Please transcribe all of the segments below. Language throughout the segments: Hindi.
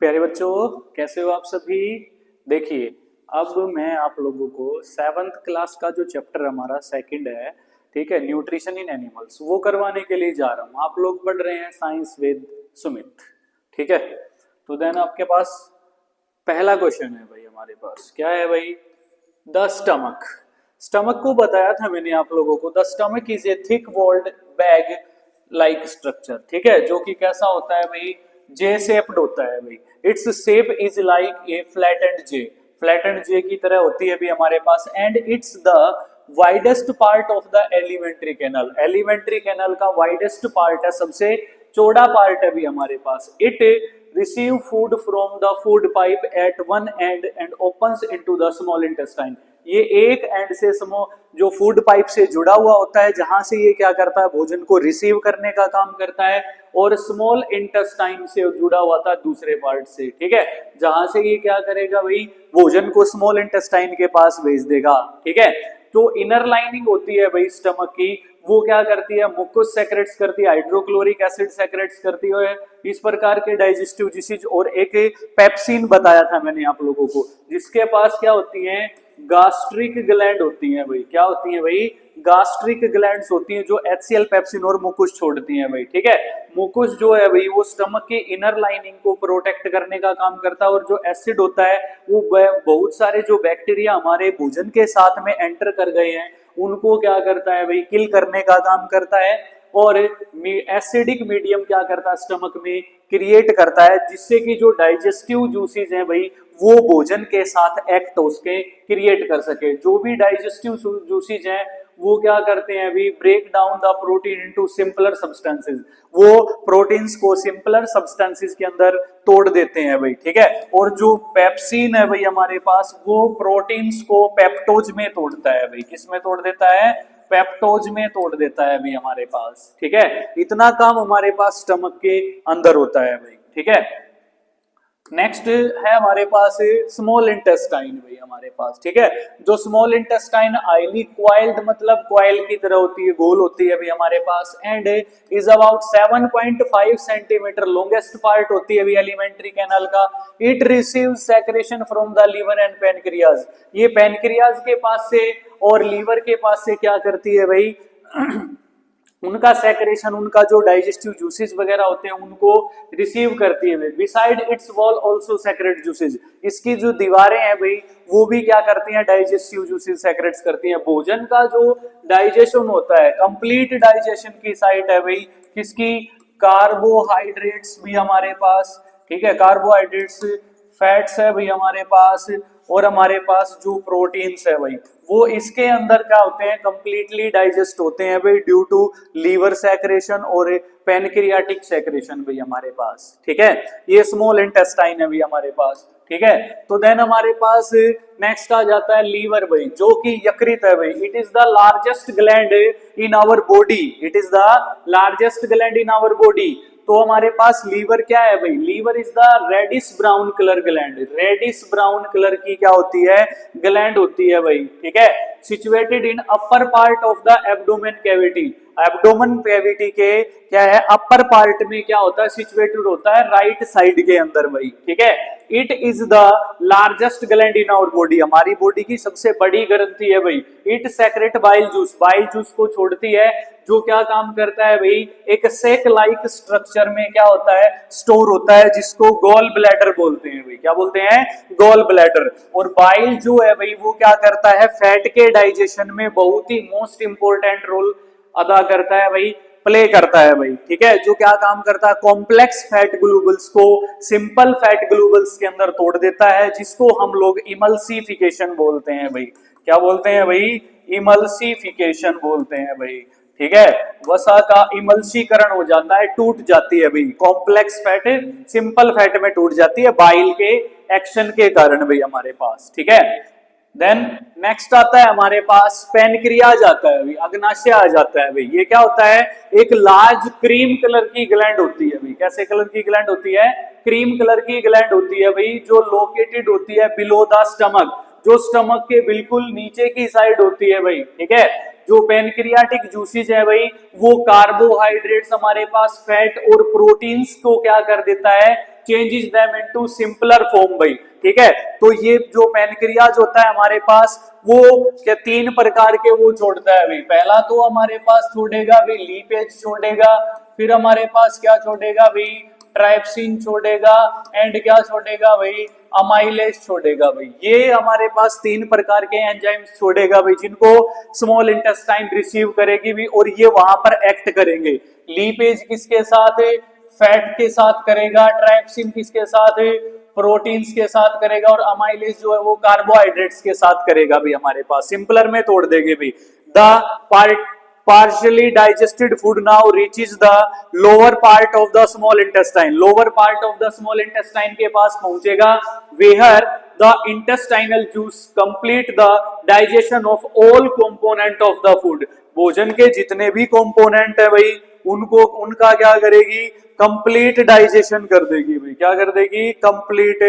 प्यारे बच्चों, कैसे हो आप सभी। देखिए, अब मैं आप लोगों को 7th क्लास का जो चैप्टर हमारा सेकंड है, ठीक है, न्यूट्रिशन इन एनिमल्स, वो करवाने के लिए जा रहा हूँ। आप लोग पढ़ रहे हैं साइंस विद सुमित, ठीक है। तो देन आपके पास पहला क्वेश्चन है भाई, हमारे पास क्या है भाई, द स्टमक। स्टमक को बताया था मैंने आप लोगों को, the stomach is a thick walled bag like structure, ठीक है, जो कि कैसा होता है भाई, जे शेप्ड होता है भाई। Its shape is like a flattened J, flattened J की तरह होती है भी हमारे पास। And its the widest part of the alimentary canal, alimentary canal का वाइडेस्ट पार्ट है, सबसे चौड़ा पार्ट है भी हमारे पास। It receive food from the food pipe at one end and opens into the small intestine. ये एक एंड से जो फूड पाइप से जुड़ा हुआ होता है, जहां से ये क्या करता है, भोजन को रिसीव करने का काम करता है, और स्मॉल इंटेस्टाइन से जुड़ा हुआ था दूसरे पार्ट से, ठीक है, जहां से ये क्या करेगा भाई, भोजन को स्मॉल इंटेस्टाइन के पास भेज देगा, ठीक है। तो इनर लाइनिंग होती है भाई स्टमक की, वो क्या करती है, मुकस सेक्रेट्स करती है, हाइड्रोक्लोरिक एसिड सेक्रेट्स करती है, इस प्रकार के डाइजेस्टिव डिसीज। और एक पेप्सिन बताया था मैंने आप लोगों को, जिसके पास क्या होती है, गास्ट्रिक ग्लैंड होती हैं भाई। क्या होती हैं भाई, गास्ट्रिक ग्लैंड्स होती हैं, जो एचसीएल, पेप्सिन और मुकुस छोड़ती हैं भाई, ठीक है। मुकुस जो है भाई, वो स्टमक की इनर लाइनिंग को प्रोटेक्ट करने का काम करता है, और जो एसिड होता है वो बहुत सारे जो बैक्टीरिया हमारे भोजन के साथ में एंटर कर गए हैं, उनको क्या करता है भाई, किल करने का काम करता है। और एसिडिक मीडियम क्या करता है, स्टमक में क्रिएट करता है, जिससे कि जो डाइजेस्टिव जूसेस हैं भाई, वो भोजन के साथ एक्ट उसके क्रिएट कर सके। जो भी डाइजेस्टिव जूसेस हैं वो क्या करते हैं अभी, break down the protein into simpler substances, वो प्रोटीन्स को सिंपलर सब्सटेंसेस के अंदर तोड़ देते हैं भाई, ठीक है। और जो पेप्सिन है भाई हमारे पास, वो प्रोटीन्स को पेप्टोज में तोड़ता है भाई। किस में तोड़ देता है, पेप्टोज में तोड़ देता है भाई हमारे पास, ठीक है। इतना काम हमारे पास स्टमक के अंदर होता है भाई, ठीक है। नेक्स्ट है हमारे पास स्मॉल इंटेस्टाइन भाई हमारे पास, ठीक है। जो स्मॉल इंटेस्टाइन हाईली क्वाइल्ड, मतलब क्वाइल की तरह होती है, गोल होती है भाई हमारे पास, and is about 7.5 centimetre, longest part होती है भाई एलिमेंट्री कैनल का। It receives secretion from the liver and pancreas, ये पैनक्रियाज के पास से और लीवर के पास से क्या करती है भाई उनका सेक्रेशन, उनका जो डाइजेस्टिव जूसेस वगैरह होते हैं उनको रिसीव करती है। Beside its wall also secrete juices, इसकी जो दीवारें हैं भाई वो भी क्या करती हैं, डाइजेस्टिव जूसेस सेक्रेट्स करती हैं। भोजन का जो डाइजेशन होता है, कंप्लीट डाइजेशन की साइट है भाई किसकी, कार्बोहाइड्रेट्स भी हमारे पास, ठीक है, कार्बोहाइड्रेट्स, फैट्स है भाई हमारे पास, और हमारे पास जो प्रोटीन्स है भाई वो इसके अंदर क्या होते हैं, कंप्लीटली डाइजेस्ट होते हैं भाई, ड्यू टू लीवर सेक्रेशन और पैनक्रियाटिक सेक्रेशन भाई हमारे पास, ठीक है। ये स्मॉल इंटेस्टाइन है भाई हमारे पास, ठीक है। तो देन हमारे पास नेक्स्ट आ जाता है लीवर भाई, जो कि यकृत है भाई। It is the largest gland in our body, it is the largest gland in our body. तो हमारे पास लीवर क्या है भाई, liver is the reddish brown colour gland, reddish brown colour की क्या होती है, ग्लैंड होती है भाई, ठीक है। Situated in upper part of the abdomen cavity, abdomen cavity के क्या है, अपर पार्ट में क्या होता है, सिचुएटेड होता है राइट साइड के अंदर भाई, ठीक है। It is the largest gland in our body, हमारी बॉडी की सबसे बड़ी ग्रंथि है भाई। It secrete bile juice, bile juice को छोड़ती है, जो क्या काम करता है भाई, एक सेक लाइक स्ट्रक्चर में क्या होता है, स्टोर होता है, जिसको गॉल ब्लैडर बोलते हैं भाई। क्या बोलते हैं, गॉल ब्लैडर। और बाइल जो है भाई वो क्या करता है, फैट के डाइजेशन में बहुत ही मोस्ट इंपोर्टेंट रोल अदा करता है भाई, प्ले करता है भाई, ठीक है। जो क्या काम करता है, कॉम्प्लेक्स फैट ग्लोबुल्स को सिंपल फैट ग्लोबुल्स के अंदर तोड़ देता है, जिसको हम लोग इमल्सिफिकेशन बोलते हैं भाई। क्या बोलते हैं भाई, इमल्सिफिकेशन बोलते हैं भाई, ठीक है। वसा का इमल्सीकरण हो जाता है, टूट जाती है भाई, कॉम्प्लेक्स फैट सिंपल फैट में टूट जाती है बाइल के एक्शन के कारण भाई हमारे पास, ठीक है। देन नेक्स्ट आता है हमारे पास पैनक्रियाज आता है भाई, अग्नाशय आ जाता है भाई। ये क्या होता है, एक लार्ज क्रीम कलर की ग्लैंड होती है भाई। कैसे कलर की ग्लैंड होती है, क्रीम कलर की ग्लैंड होती है भाई, जो लोकेटेड होती है बिलो द स्टमक, जो स्टमक के बिल्कुल नीचे की साइड होती है भाई, ठीक है। जो पैनक्रियाटिक जूसेस है भाई वो कार्बोहाइड्रेट्स हमारे पास फैट और प्रोटीन्स को क्या कर देता है, changes them into simpler form भाई, ठीक है। तो ये जो पैनक्रियाज होता है हमारे पास वो क्या 3 प्रकार के वो छोड़ता है भाई। पहला तो हमारे पास छोड़ेगा भाई लीपेज छोड़ेगा, फिर हमारे पास क्या छोड़ेगा भाई, ट्राइप्सिन छोड़ेगा, एंड क्या छोड़ेगा भाई, अमाइलेज छोड़ेगा भाई। ये हमारे पास 3 प्रकार के एंजाइम्स छोड़ेगा भाई जिनको स्मॉल इंटेस्टाइन रिसीव करेगी भी और ये वहां पर एक्ट करेंगे। लीपेज किसके साथ है, फैट के साथ करेगा, ट्राइप्सिन किसके साथ है, प्रोटीन्स के साथ करेगा, और अमाइलेज जो है वो कार्बोहाइड्रेट्स के साथ करेगा भी हमारे पास। सिंपलर में तोड़ देंगे भी। The partially digested food now reaches the lower part of the small intestine, lower part of the small intestine के पास पहुंचेगा, where the intestinal juice complete the digestion of all component of the food। भोजन के जितने भी कंपोनेंट है भाई उनको उनका क्या करेगी, कंप्लीट डाइजेशन कर देगी भाई। क्या कर देगी, कंप्लीट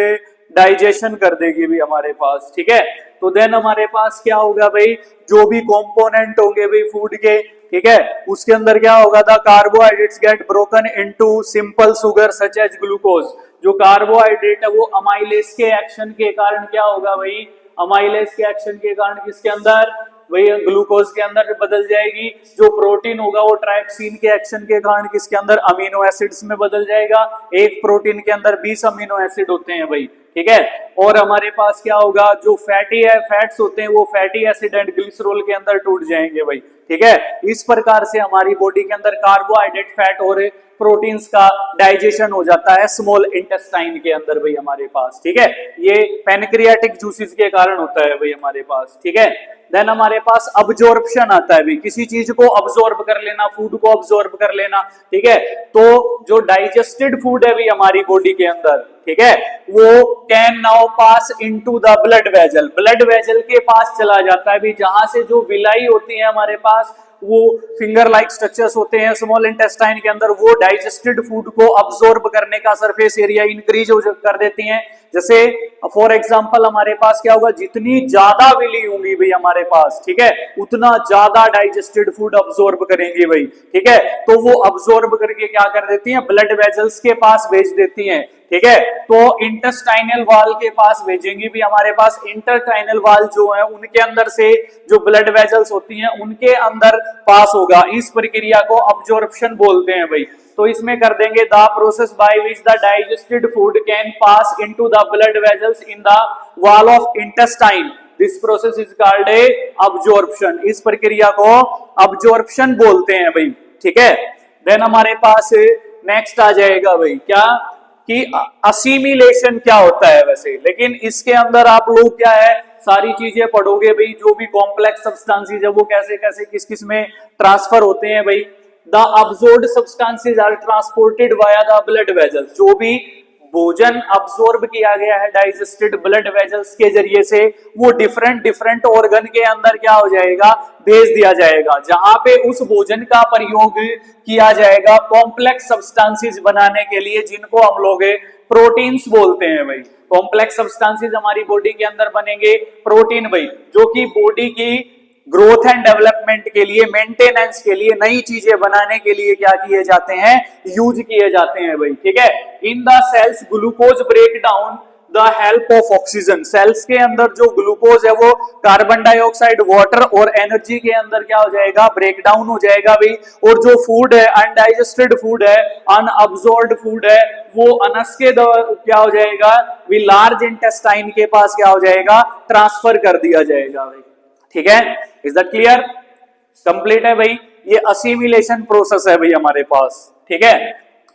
डाइजेशन कर देगी भी हमारे पास, ठीक है। तो देन हमारे पास क्या होगा भाई, जो भी कंपोनेंट होंगे भाई फूड के, ठीक है, उसके अंदर क्या होगा, the carbohydrates get broken into simple sugar such as glucose. जो कार्बोहाइड्रेट है वो अमाइलेज के एक्शन के कारण क्या होगा भाई, अमाइलेज के एक्शन के कारण किसके अंदर, वही ग्लूकोज के अंदर बदल जाएगी। जो प्रोटीन होगा वो ट्राइप्सिन के एक्शन के कारण किसके अंदर, अमीनो एसिड्स में बदल जाएगा। एक प्रोटीन के अंदर 20 अमीनो एसिड होते हैं भाई, ठीक है। और हमारे पास क्या होगा, जो फैटी है फैट्स होते हैं वो फैटी एसिड एंड ग्लिसरॉल के अंदर टूट जाएंगे भाई, ठीक है। इस प्रकार से हमारी बॉडी के अंदर कार्बोहाइड्रेट, फैट और प्रोटीन्स का डाइजेशन हो जाता है स्मॉल इंटेस्टाइन के अंदर भाई हमारे पास, ठीक है। ये पैनक्रियाटिक जूसेस के कारण होता है भाई हमारे पास, ठीक है। देन हमारे पास अब्जॉर्प्शन आता है भाई, किसी चीज को अब्सॉर्ब कर लेना, फूड को अब्सॉर्ब कर लेना, ठीक है। तो जो डाइजेस्टेड फूड है भाई हमारी बॉडी के अंदर, ठीक है, वो can now pass into the blood vessel, blood vessel के पास चला जाता है भाई, जहां से जो विलाई होती है हमारे पास वो फिंगर लाइक स्ट्रक्चर्स होते हैं स्मॉल इंटेस्टाइन के अंदर, वो डाइजेस्टेड फूड को अब्सॉर्ब करने का सरफेस एरिया इंक्रीज कर देती हैं। जैसे फॉर एग्जांपल हमारे पास क्या होगा, जितनी ज्यादा विली होंगी भाई हमारे पास, ठीक है, उतना ज्यादा डाइजेस्टेड फूड अब्सॉर्ब करेंगी भाई, ठीक है। तो वो अब्सॉर्ब करके क्या कर देती हैं, ब्लड वेजल्स के पास भेज देती हैं, ठीक है। तो इंटेस्टाइनल वाल के पास भेजेंगी भी हमारे पास, इंटेस्टाइनल वाल जो है उनके अंदर से जो ब्लड वेजल्स होती हैं उनके अंदर पास होगा। इस प्रक्रिया को अब्जॉर्प्शन बोलते हैं भाई। तो इसमें कर देंगे, the process by which the digested food can pass into the blood vessels in the wall of intestine, this process is called a absorption. इस प्रक्रिया को अब्जॉर्प्शन बोलते हैं भाई, ठीक है। देन हमारे पास नेक्स्ट आ जाएगा भाई क्या, कि असिमिलेशन क्या होता है वैसे, लेकिन इसके अंदर आप लोग क्या है सारी चीजें पढ़ोगे भाई, जो भी कॉम्प्लेक्स सब्सटेंसेस है वो कैसे कैसे किस किस में ट्रांसफर होते हैं भाई। The absorbed substances are transported via the blood vessels, जो भी भोजन अब्सॉर्ब किया गया है डाइजेस्टेड ब्लड वेजल्स के जरिए से, वो डिफरेंट ऑर्गन के अंदर क्या हो जाएगा, भेज दिया जाएगा, जहां पे उस भोजन का प्रयोग किया जाएगा कॉम्प्लेक्स सब्सटेंसेस बनाने के लिए, जिनको हम लोग प्रोटीन्स बोलते हैं भाई। कॉम्प्लेक्स सब्सटेंसेस हमारी बॉडी के अंदर बनेंगे प्रोटीन भाई, जो कि बॉडी की ग्रोथ एंड डेवलपमेंट के लिए, मेंटेनेंस के लिए, नई चीजें बनाने के लिए क्या किए जाते हैं, यूज किए जाते हैं भाई, ठीक है। In the cells glucose break down the help of oxygen, cells के अंदर जो ग्लूकोज है वो कार्बन डाइऑक्साइड, वाटर और एनर्जी के अंदर क्या हो जाएगा, ब्रेक डाउन हो जाएगा भाई। और जो फूड है अनडाइजेस्टेड फूड है, अनअब्सॉर्ब्ड फूड है, वो अनस के क्या हो जाएगा, वी लार्ज इंटेस्टाइन के पास क्या हो जाएगा, ट्रांसफर कर दिया जाएगा भाई, ठीक है। इज दैट क्लियर, कंप्लीट है भाई। ये असिमिलेशन प्रोसेस है भाई हमारे पास, ठीक है।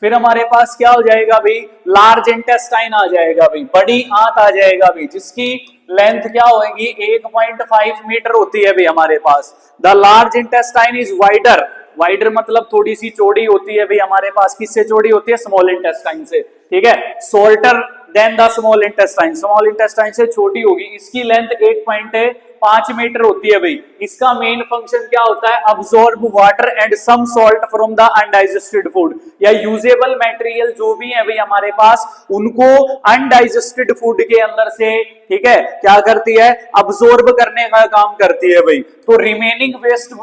फिर हमारे पास क्या हो जाएगा भाई, लार्ज इंटेस्टाइन आ जाएगा भाई, बड़ी आंत आ जाएगा भाई, जिसकी लेंथ क्या होगी, 1.5 मीटर होती है भाई हमारे पास। The large intestine is wider, wider मतलब थोड़ी सी चौड़ी होती है भाई हमारे पास, किससे चौड़ी होती है, स्मॉल इंटेस्टाइन से, ठीक है। Shorter than the small intestine से छोटी होगी, इसकी लेंथ 8.5 मीटर होती है भाई। इसका मेन फंक्शन क्या होता है, absorb water and some salt from the undigested food, या यूजेबल मटेरियल जो भी है भाई हमारे पास, उनको अनडाइजेस्टेड फूड के अंदर से, ठीक है, क्या करती है, अब्सॉर्ब करने का काम करती है भाई। तो रिमेनिंग वेस्ट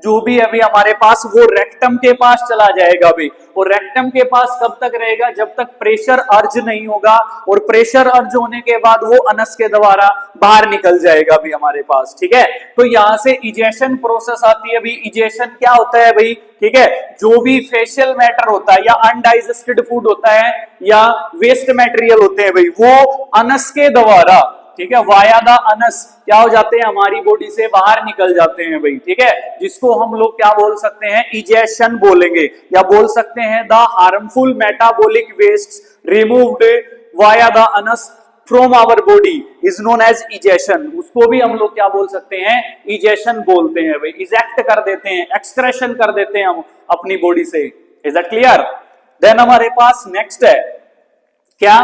जो भी है अभी हमारे पास, वो रेक्टम के पास चला जाएगा भाई। और रेक्टम के पास कब तक रहेगा, जब तक प्रेशर अर्ज नहीं होगा, और प्रेशर अर्ज होने के बाद वो अनस के द्वारा बाहर निकल जाएगा भाई हमारे पास, ठीक है। तो यहां से इजेशन प्रोसेस आती है भाई। इजेशन क्या होता है भाई, ठीक है, जो भी फेशियल मैटर होता है या अनडाइजेस्टेड फूड होता है या वेस्ट मटेरियल होते हैं भाई, वो अनस के द्वारा, ठीक है, वाया द अनस क्या हो जाते हैं, हमारी बॉडी से बाहर निकल जाते हैं भाई, ठीक है, जिसको हम लोग क्या बोल सकते हैं, इजेशन बोलेंगे, या बोल सकते हैं the harmful metabolic waste removed via the anus from our body is known as egestion. उसको भी हम लोग क्या बोल सकते हैं, इजेशन बोलते हैं भाई। इजेक्ट कर देते हैं, एक्सक्रेशन कर देते हैं हम अपनी बॉडी से। Is that clear? देन हमारे पास नेक्स्ट है क्या,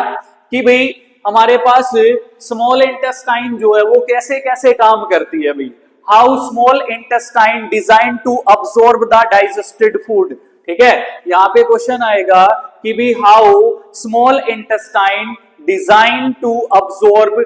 कि भाई हमारे पास स्मॉल इंटेस्टाइन जो है वो कैसे कैसे काम करती है भाई। How small intestine design to absorb the digested food, ठीक है। यहां पे क्वेश्चन आएगा कि भाई how small intestine design to absorb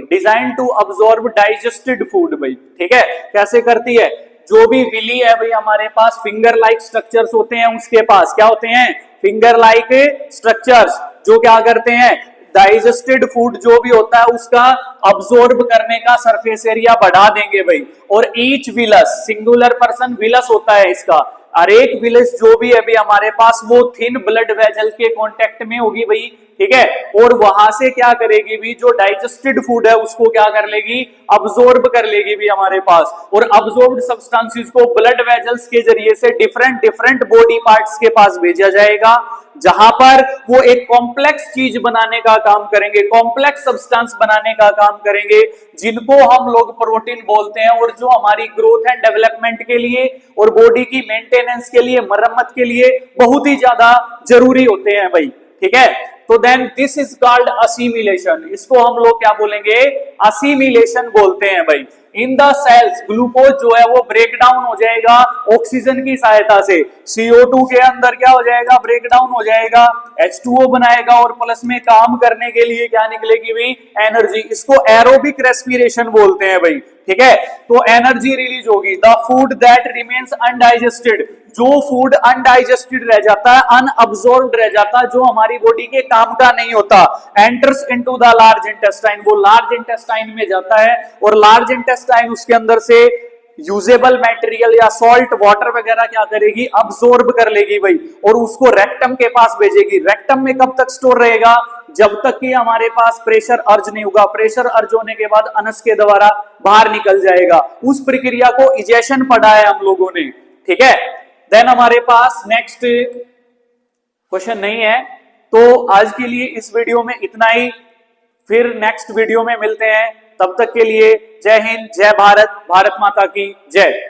design to absorb digested food भाई, ठीक है, कैसे करती है। जो भी विली है भाई हमारे पास, फिंगर लाइक स्ट्रक्चर्स होते हैं, उसके पास क्या होते हैं, फिंगर लाइक स्ट्रक्चर्स, जो क्या करते हैं, डाइजेस्टेड फूड जो भी होता है उसका अब्सॉर्ब करने का सरफेस एरिया बढ़ा देंगे भाई। और each villous, singular person villous होता है इसका, और एक विलस जो भी है भाई हमारे पास, वो थिन ब्लड वेजल के कांटेक्ट में होगी भाई, ठीक है, और वहां से क्या करेगी भी, जो डाइजेस्टेड फूड है उसको क्या कर लेगी, अब्सॉर्ब कर लेगी भी हमारे पास। और अब्सॉर्ब्ड सब्सटेंसेस को ब्लड वेजल्स के जरिए से डिफरेंट डिफरेंट बॉडी पार्ट्स के पास भेजा जाएगा, जहां पर वो एक कॉम्प्लेक्स चीज बनाने का काम करेंगे, कॉम्प्लेक्स सब्सटेंस बनाने का काम करेंगे, जिनको हम लोग प्रोटीन बोलते हैं, और जो हमारी ग्रोथ एंड डेवलपमेंट के लिए और बॉडी की मेंटेनेंस के लिए, मरम्मत के लिए बहुत ही ज्यादा जरूरी होते हैं भाई, ठीक है। तो then this is called assimilation, इसको हम लोग क्या बोलेंगे, असिमिलेशन बोलते हैं भाई। इन द सेल्स ग्लूकोज जो है वो ब्रेक डाउन हो जाएगा ऑक्सीजन की सहायता से, CO2 के अंदर क्या हो जाएगा, ब्रेक डाउन हो जाएगा, H2O बनाएगा, और प्लस में काम करने के लिए क्या निकलेगी भाई, एनर्जी। इसको एरोबिक रेस्पिरेशन बोलते हैं भाई, ठीक है। तो एनर्जी रिलीज होगी। The food that remains undigested, जो फूड अनडाइजेस्टेड रह जाता है, अनअब्सॉर्ब्ड रह जाता है, जो हमारी बॉडी के काम का नहीं होता, enters into the large intestine, वो लार्ज इंटेस्टाइन में जाता है, और लार्ज इंटेस्टाइन उसके अंदर से यूजेबल मटेरियल या सॉल्ट वाटर वगैरह क्या करेगी, अब्सॉर्ब कर लेगी भाई, और उसको रेक्टम के पास भेजेगी। रेक्टम में कब तक स्टोर रहेगा, जब तक कि हमारे पास प्रेशर अर्ज नहीं होगा। प्रेशर अर्ज होने के बाद अनस के द्वारा बाहर निकल जाएगा। उस प्रक्रिया को इजेशन पढ़ा है हम लोगों ने, ठीक है। देन हमारे पास नेक्स्ट क्वेश्चन नहीं है, तो आज के लिए इस वीडियो में इतना ही, फिर नेक्स्ट वीडियो में मिलते हैं। तब तक के लिए जय हिंद, जय भारत, भारत माता की जय।